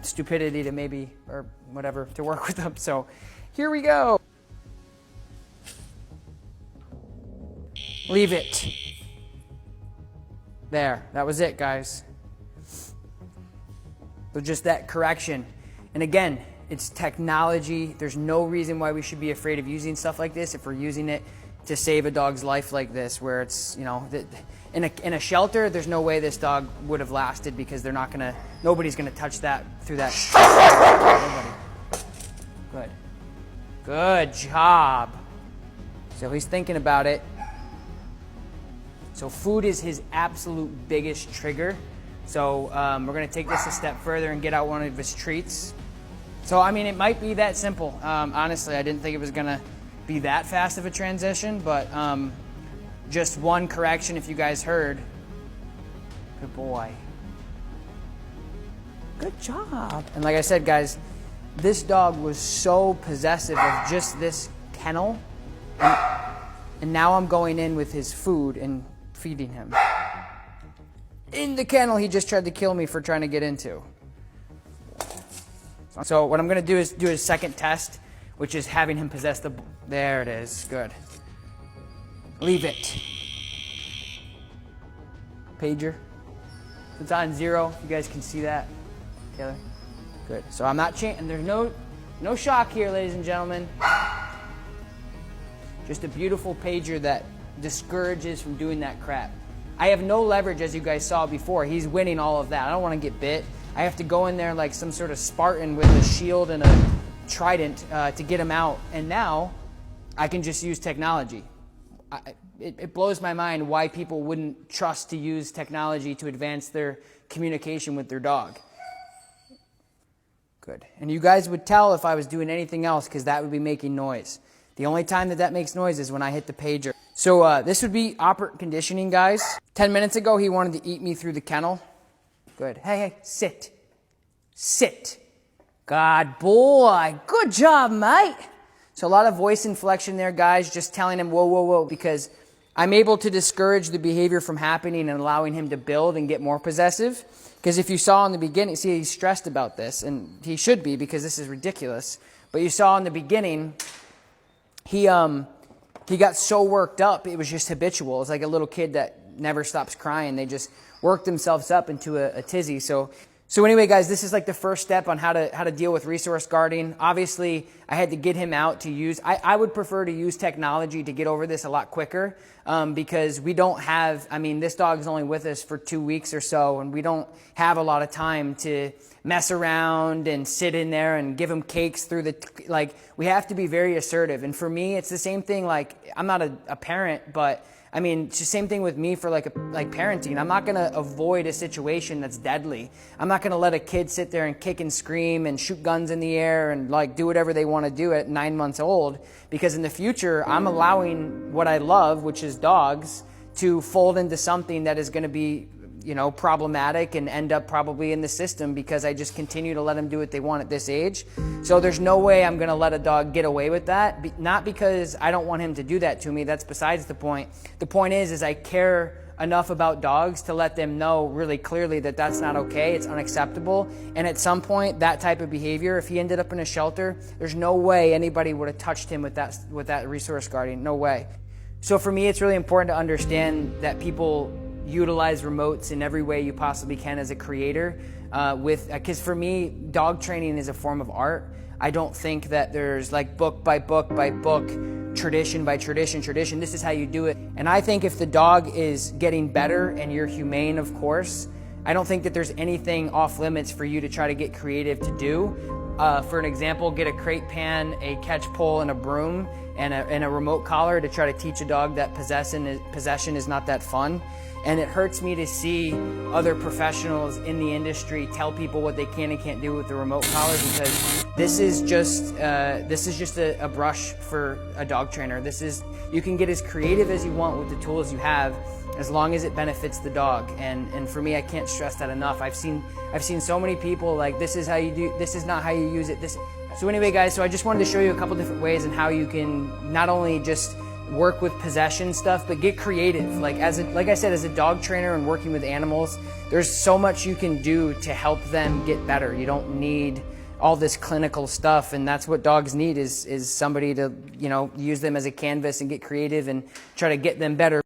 stupidity to maybe, or whatever, to work with them. So here we go. Leave it. There, that was it, guys. So just that correction. And again, it's technology. There's no reason why we should be afraid of using stuff like this if we're using it to save a dog's life like this, where it's, you know, in a shelter, there's no way this dog would have lasted, because they're not gonna, nobody's gonna touch that through that. Nobody. Good. Good job. So he's thinking about it. So food is his absolute biggest trigger. So we're gonna take this a step further and get out one of his treats. So I mean, it might be that simple. Honestly, I didn't think it was gonna be that fast of a transition, but just one correction, if you guys heard. Good boy. Good job. And like I said, guys, this dog was so possessive of just this kennel, and now I'm going in with his food and feeding him. In the kennel he just tried to kill me for trying to get into. So what I'm going to do is do a second test, which is having him possess the... There it is. Good. Leave it. Pager. It's on 0. You guys can see that, Taylor. Good. So I'm not changing. There's no shock here, ladies and gentlemen. Just a beautiful pager that discourages from doing that crap. I have no leverage, as you guys saw before. He's winning all of that. I don't want to get bit. I have to go in there like some sort of Spartan with a shield and a trident to get him out. And now I can just use technology. It blows my mind why people wouldn't trust to use technology to advance their communication with their dog. Good. And you guys would tell if I was doing anything else, because that would be making noise. The only time that makes noise is when I hit the pager. So this would be operant conditioning, guys. 10 minutes ago, he wanted to eat me through the kennel. Good. Hey, hey, sit. Sit. God boy. Good job, mate. So a lot of voice inflection there, guys, just telling him, whoa, whoa, whoa, because I'm able to discourage the behavior from happening and allowing him to build and get more possessive. Because if you saw in the beginning, see, he's stressed about this, and he should be, because this is ridiculous. But you saw in the beginning, he got so worked up, it was just habitual. It's like a little kid that never stops crying. They just work themselves up into a tizzy. So anyway, guys, this is like the first step on how to deal with resource guarding. Obviously, I had to get him out to use. I would prefer to use technology to get over this a lot quicker, because we don't have, I mean, this dog is only with us for 2 weeks or so, and we don't have a lot of time to mess around and sit in there and give him cakes through the, like, we have to be very assertive. And for me, it's the same thing. Like, I'm not a parent, but I mean, it's the same thing with me for like parenting. I'm not going to avoid a situation that's deadly. I'm not going to let a kid sit there and kick and scream and shoot guns in the air and like do whatever they want to do at 9 months old, because in the future, I'm allowing what I love, which is dogs, to fold into something that is going to be, you know, problematic and end up probably in the system, because I just continue to let them do what they want at this age. So there's no way I'm going to let a dog get away with that. Not because I don't want him to do that to me. That's besides the point. The point is I care enough about dogs to let them know really clearly that that's not okay. It's unacceptable. And at some point, that type of behavior, if he ended up in a shelter, there's no way anybody would have touched him with that resource guarding. No way. So for me, it's really important to understand that people utilize remotes in every way you possibly can as a creator, because for me, dog training is a form of art. I don't think that there's like book by book by book, tradition by tradition. This is how you do it. And I think if the dog is getting better and you're humane, of course, I don't think that there's anything off limits for you to try to get creative to do. For an example, get a crate pan, a catch pole, and a broom, and a remote collar to try to teach a dog that possession is not that fun. And it hurts me to see other professionals in the industry tell people what they can and can't do with the remote collar, because this is just a brush for a dog trainer. You can get as creative as you want with the tools you have, as long as it benefits the dog. And for me, I can't stress that enough. I've seen so many people like, this is how you do, this is not how you use it. So anyway, guys, so I just wanted to show you a couple different ways and how you can not only just work with possession stuff, but get creative. Like I said, as a dog trainer and working with animals, there's so much you can do to help them get better. You don't need all this clinical stuff, and that's what dogs need is somebody to, you know, use them as a canvas and get creative and try to get them better.